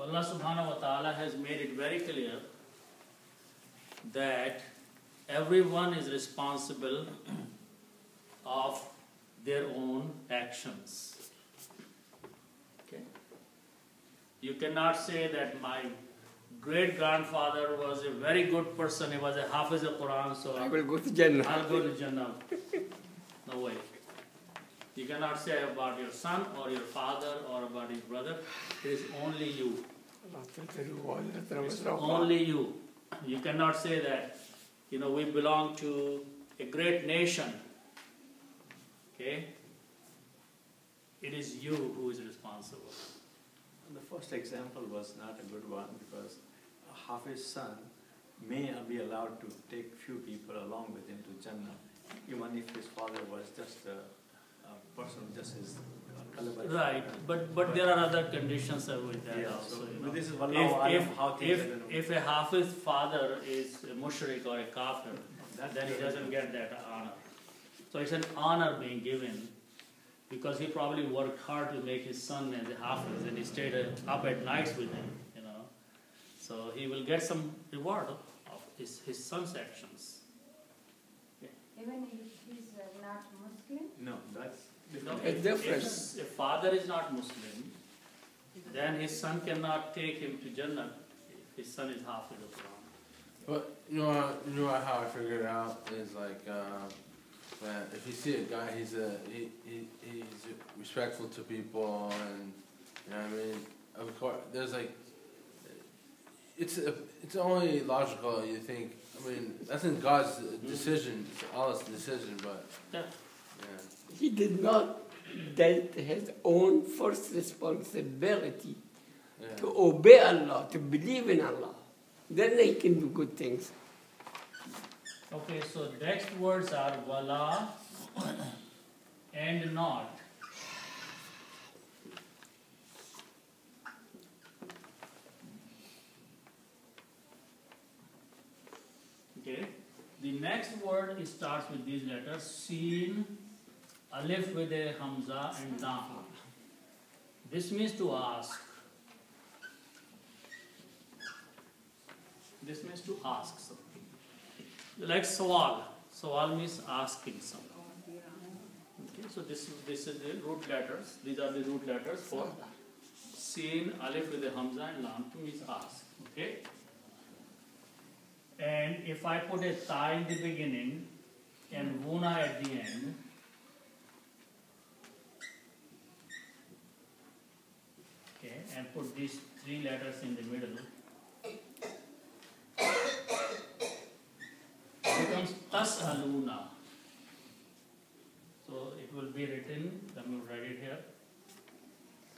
So Allah subhanahu wa ta'ala has made it very clear that everyone is responsible of their own actions. Okay? You cannot say that my great-grandfather was a very good person, he was a Hafiz of Quran, so I will go to Jannah. I'll go to Jannah. No way. You cannot say about your son or your father or about your brother. It is only you. It's only you. You cannot say that, we belong to a great nation. Okay? It is you who is responsible. The first example was not a good one because Hafiz's son may be allowed to take few people along with him to Jannah, even if his father was just a person just his caliber. Right, but there are other conditions with that also. So this is one if a Hafiz father is a mushrik or a kafir, then he doesn't get that honor. So it's an honor being given because he probably worked hard to make his son as a Hafiz and he stayed up at nights with him, So he will get some reward of his son's actions. Even if he's not Muslim? No, that's different. If father is not Muslim, then his son cannot take him to Jannah if his son is Hafiz of Quran. But you know how I figured it out is like that if you see a guy, he's respectful to people, and of course there's like it's only logical. You think that's in God's decision, it's Allah's decision, but yeah. He did not doubt his own first responsibility to obey Allah, to believe in Allah. Then he can do good things. Okay, so next words are wala and not. Okay, the next word starts with these letters: Seen, Alif with a Hamza and Lam. This means to ask. This means to ask something. Like sawal. Sawal means asking something. Okay, so this is the root letters. These are the root letters for Seen, Alif with a Hamza and Lam means ask. Okay? And if I put a ta in the beginning and wuna at the end, okay, and put these three letters in the middle, it becomes tas'aluna. So it will be written, let me write it here,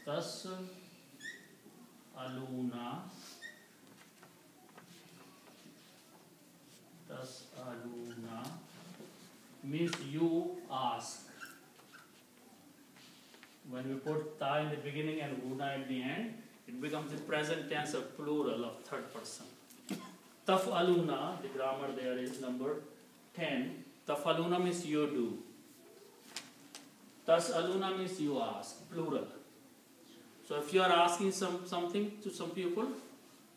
tas'aluna. Tas'aluna means you ask. When we put ta in the beginning and wuna at the end, it becomes the present tense of plural of third person. Taf'aluna, the grammar there is number 10. Taf'aluna means you do. Tas'aluna means you ask, plural. So if you are asking something to some people,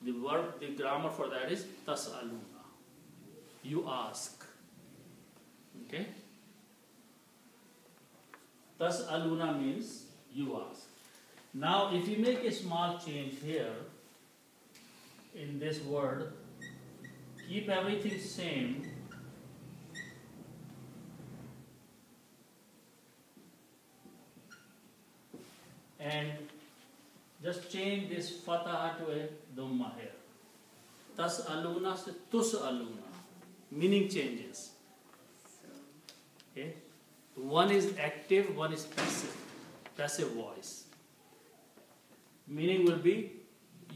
the grammar for that is tas'aluna. You ask. Okay? Tas'aluna means you ask. Now, if you make a small change here in this word, keep everything same. And just change this fatah to a dhamma here. Tas'aluna to tus'aluna. Meaning changes. Okay? One is active, one is passive. Passive voice. Meaning will be,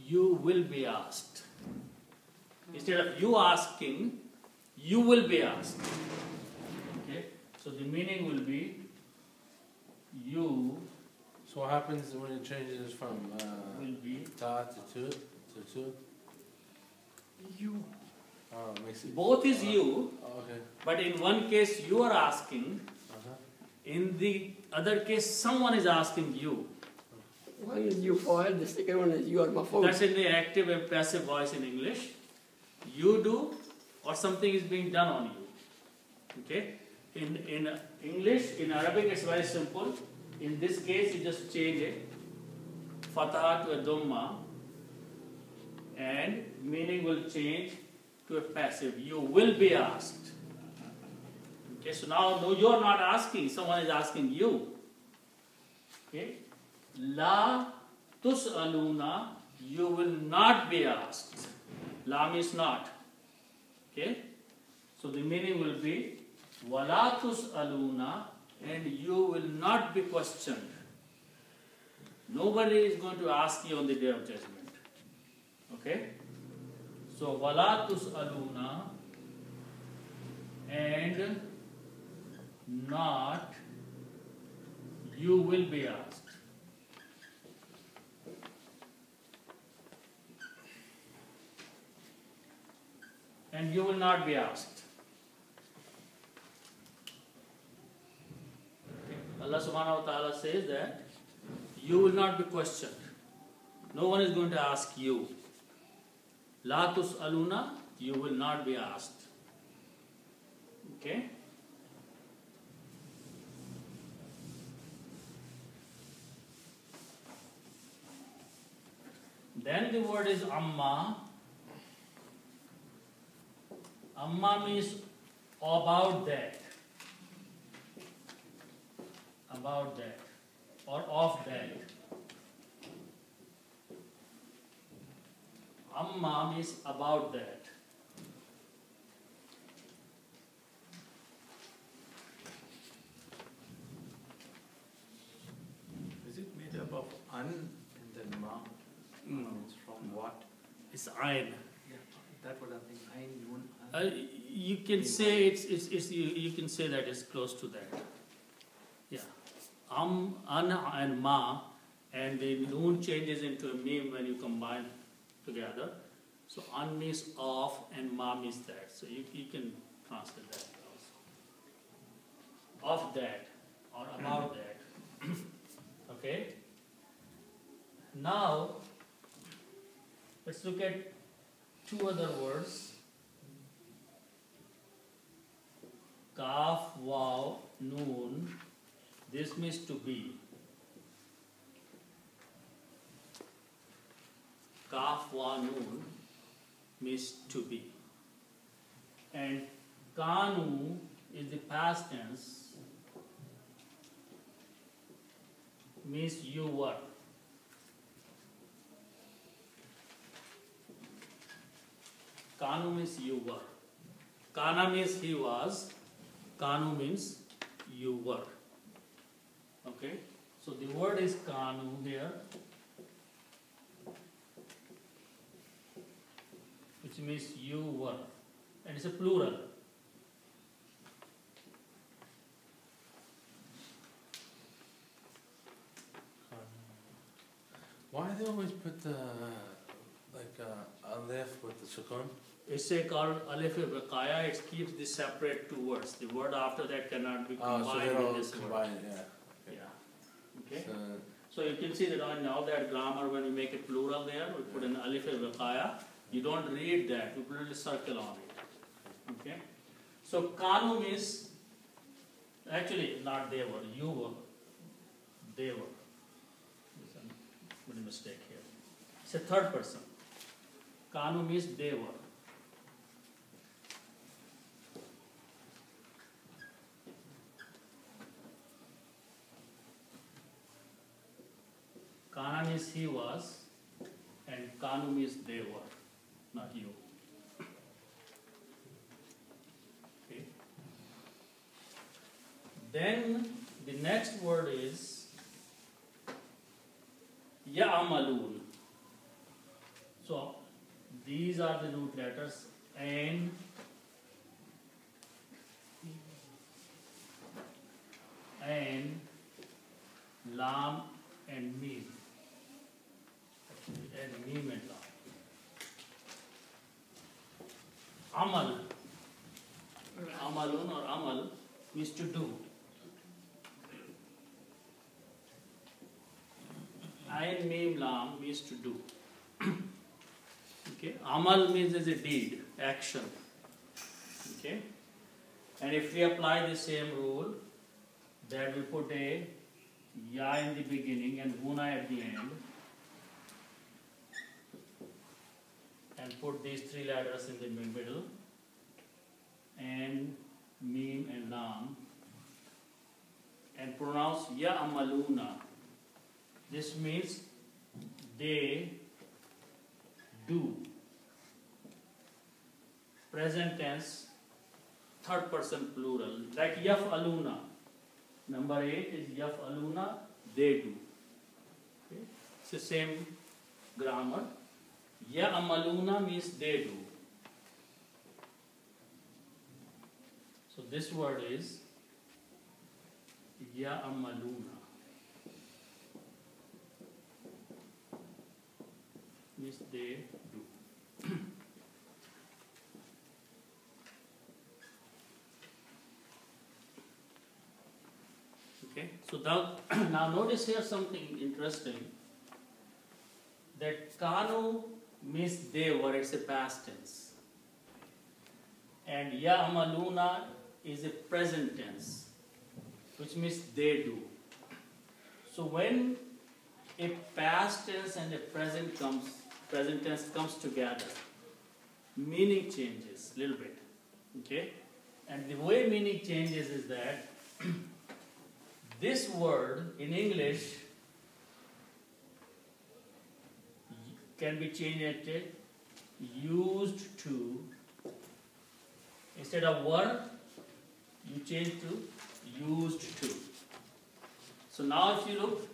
you will be asked. Instead of you asking, you will be asked. Okay? So the meaning will be, you. So what happens when it changes from will be ta to tu? You. Oh, makes it, both is you, okay. But in one case you are asking, in the other case someone is asking you. One is you fa'il, the second one is you are maf'ul. That's in the active and passive voice in English. You do, or something is being done on you. Okay? In English, in Arabic, it's very simple. In this case, you just change it. Fatah to a dhamma, and meaning will change to a passive. You will be asked. Okay, so now no, you are not asking, someone is asking you. Okay? La tus'aluna, you will not be asked. La means not. Okay? So the meaning will be wala tus'aluna, and you will not be questioned. Nobody is going to ask you on the day of judgment. Okay? So wala tus'aluna, and not you will be asked. And you will not be asked. Allah subhanahu wa ta'ala says that you will not be questioned. No one is going to ask you. La tus'aluna, you will not be asked. Okay? Then the word is amma. Amma means about that. About that. Or of that. Amma means about that. Is it made up of and then ma? It's from what? It's ayn. Yeah, that what I think. Ayn, nun, You can say you can say that it's close to that. Yeah. An and ma, and the noon changes into a meme when you combine together. So an means of and ma means that. So you can translate that also. Of that or about that. Okay? Now let's look at two other words. Kaf, waw, noon. This means to be. Kaf, waw, noon means to be. And kanu is the past tense, means you were. Kanu means you were. Kana means he was. Kanu means you were. Okay? So the word is kanu here, which means you were. And it's a plural. Why do they always put the alif with the sukun? It's a called AlBaqarah. It keeps the separate two words. The word after that cannot be Oh, so they combined don't with this combine word. it, yeah. Yeah. Okay. So, So you can see that on now that grammar, when we make it plural there, we put an AlBaqarah. You don't read that. You put a circle on it. Okay. So kanu means actually not they were. You were. They were. There's a mistake here. It's a third person. Kanu means they were. Kana means he was, and Kanu means they were, not you. Okay. Then the next word is Ya'malun. So these are the root letters and lam and mim. And mim and lam. Amal. Amalun or amal means to do. Ayn means to do. Okay, amal means as a deed, action. Okay, and if we apply the same rule, that we put a ya in the beginning and huna at the end, and put these three letters in the middle, and mim and lam, and pronounce ya amaluna. This means they do. Present tense, third person plural, like yaf'aluna. Number 8 is yaf'aluna, they do. Okay? It's the same grammar. Ya'amaluna means they do. So this word is ya'amaluna. Means they do. Okay, so now notice here something interesting, that kanu means they were, it's a past tense, and ya'amaluna is a present tense, which means they do. So when a past tense and a present tense comes together, meaning changes a little bit. Okay, and the way meaning changes is that this word in English can be changed to used to. Instead of were, you change to used to. So now if you look,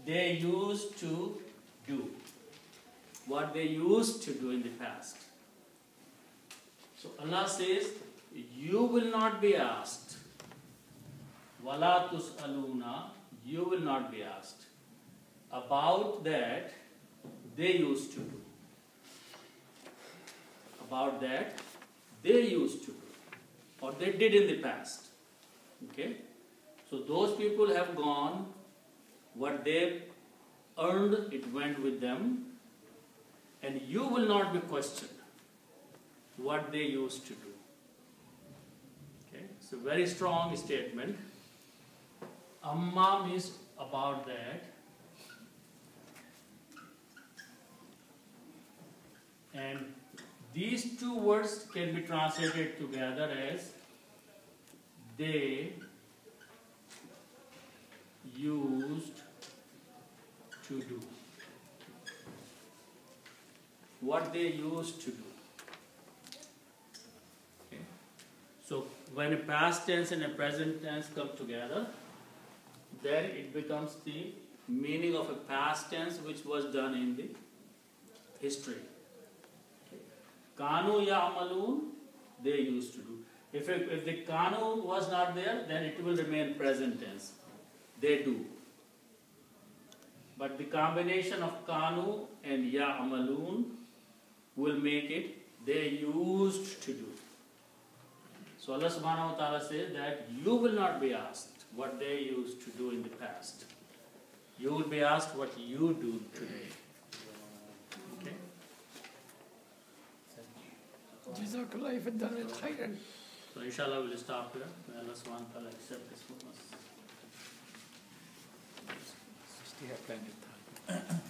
they used to do what they used to do in the past. So Allah says, you will not be asked. Wala tus'aluna, you will not be asked about that they used to do. About that they used to do, or they did in the past. Okay? So those people have gone, what they earned, it went with them, and you will not be questioned what they used to do. Okay? It's a very strong statement. Amma means about that, and these two words can be translated together as they used to do. What they used to do. Okay. So when a past tense and a present tense come together, then it becomes the meaning of a past tense which was done in the history. Kanu ya'malun, they used to do. If the kanu was not there, then it will remain present tense. They do. But the combination of kanu and ya'malun will make it they used to do. So Allah subhanahu wa ta'ala says that you will not be asked what they used to do in the past. You will be asked what you do today. Okay? Jazakallah khairan. So inshallah we'll stop here. May Allah subhanahu wa ta'ala accept this from us. Still have plenty of time.